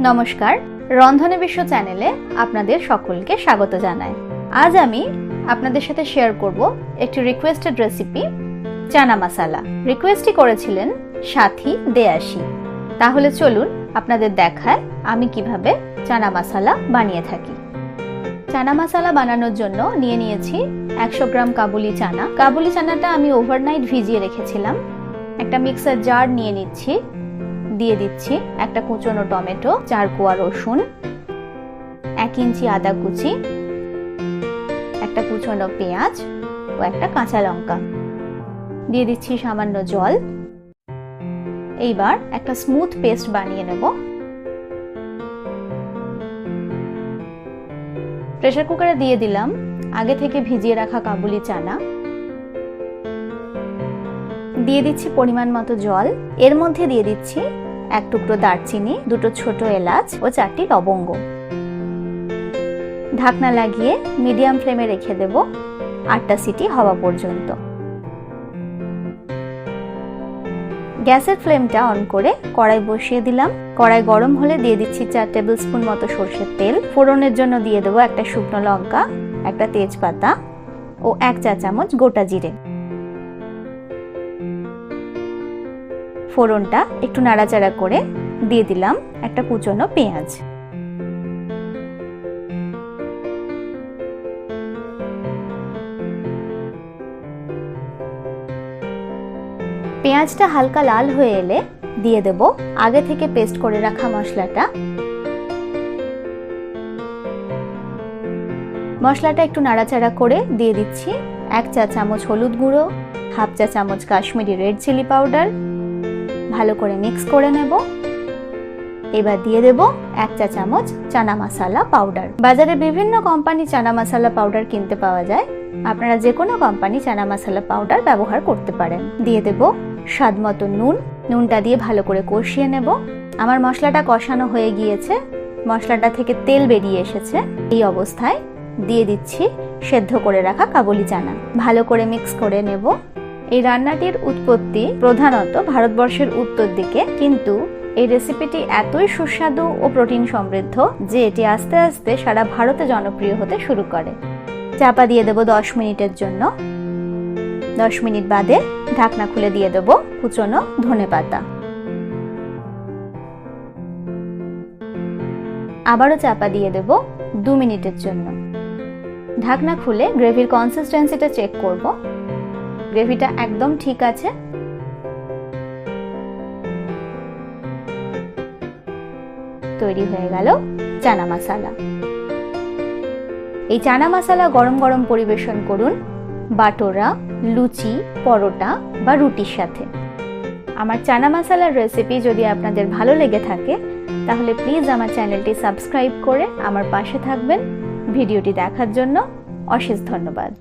নমস্কার, রন্ধনে বিশ্ব চ্যানেলে আপনাদের সকলকে স্বাগত জানাই। আজ আমি আপনাদের সাথে শেয়ার করব একটি রিকোয়েস্টেড রেসিপি, চানা মশালা। রিকোয়েস্টই করেছিলেন সাথী দেয়াশী। তাহলে চলুন আপনাদের দেখায় আমি কিভাবে চানা মশালা বানিয়ে থাকি। চানা মশালা বানানোর জন্য নিয়ে নিয়েছি 100 গ্রাম কাবুলি চানা। কাবুলি চানাটা আমি ওভারনাইট ভিজিয়ে রেখেছিলাম। একটা মিক্সার জার নিয়ে নিচ্ছি, দিয়ে দিচ্ছি একটা কুচনো টমেটো, 4 কোয়া রসুন, 1 ইঞ্চি আদা কুচি, একটা কুচনো পেঁয়াজ ও একটা কাঁচা লঙ্কা। দিয়ে দিচ্ছি সামান্য জল। এইবার একটা স্মুথ পেস্ট বানিয়ে নেব। প্রেসার কুকারে দিয়ে দিলাম আগে থেকে ভিজিয়ে রাখা কাবুলি চানা। দিয়ে দিচ্ছি পরিমাণ মতো জল। এর মধ্যে দিয়ে দিচ্ছি 1 টুকরো দারচিনি, 2টো ছোট এলাচ ও 4টি লবঙ্গ। ঢাকনা লাগিয়ে মিডিয়াম ফ্লেমে রেখে দেব 8টা সিটি হওয়া পর্যন্ত। গ্যাসের ফ্লেমটা অন করে কড়াই বসিয়ে দিলাম। কড়াই গরম হলে দিয়ে দিচ্ছি 4 টেবিল স্পুন মতো সরষের তেল। ফোড়নের জন্য দিয়ে দেবো একটা শুকনো লঙ্কা, একটা তেজপাতা ও 1 চা চামচ গোটা জিরে। ফোড়নটা একটু নাড়াচাড়া করে দিয়ে দিলাম একটা কুচনো পেঁয়াজ। পেঁয়াজটা হালকা লাল হয়ে এলে দিয়ে দেব আগে থেকে পেস্ট করে রাখা মশলাটা। মশলাটা একটু নাড়াচাড়া করে দিয়ে দিচ্ছি 1 চা চামচ হলুদ গুঁড়ো, 1/2 চা চামচ কাশ্মীরি রেড চিলি পাউডার। ভালো করে মিক্স করে নেব। এবার দিয়ে দেব 1 চা চামচ চানা মশালা পাউডার। বাজারে বিভিন্ন কোম্পানি চানা মশালা পাউডার কিনতে পাওয়া যায়। আপনারা যে কোনো কোম্পানি চানা মশালা পাউডার ব্যবহার করতে পারেন। দিয়ে দেব স্বাদ মতো নুন। নুনটা দিয়ে ভালো করে কষিয়ে নেব। আমার মশলাটা কষানো হয়ে গিয়েছে, মশলাটা থেকে তেল বেরিয়ে এসেছে। এই অবস্থায় দিয়ে দিচ্ছি সেদ্ধ করে রাখা কাবুলি চানা। ভালো করে মিক্স করে নেব। এই রান্নাটির উৎপত্তি প্রধানত ভারতবর্ষের উত্তর দিকে, কিন্তু এই রেসিপিটি এতই সুস্বাদু ও প্রোটিন সমৃদ্ধ যে এটি আস্তে আস্তে সারা ভারতে জনপ্রিয় হতে শুরু করে। চাপা দিয়ে দেব 10 মিনিটের জন্য। 10 মিনিট বাদে ঢাকনা খুলে দিয়ে দেব কুচনো ধনেপাতা। আবারও চাপা দিয়ে দেব 2 মিনিটের জন্য। ঢাকনা খুলে গ্রেভির কনসিস্টেন্সিটা চেক করব। গ্রেভিটা একদম ঠিক আছে। তৈরি হয়ে গেল চানা মশালা। এই চানা মশালা গরম গরম পরিবেশন করুন বাটোরা, লুচি, পরোটা বা রুটির সাথে। আমার চানা মশালার রেসিপি যদি আপনাদের ভালো লেগে থাকে তাহলে প্লিজ আমার চ্যানেলটি সাবস্ক্রাইব করে আমার পাশে থাকবেন। ভিডিওটি দেখার জন্য অশেষ ধন্যবাদ।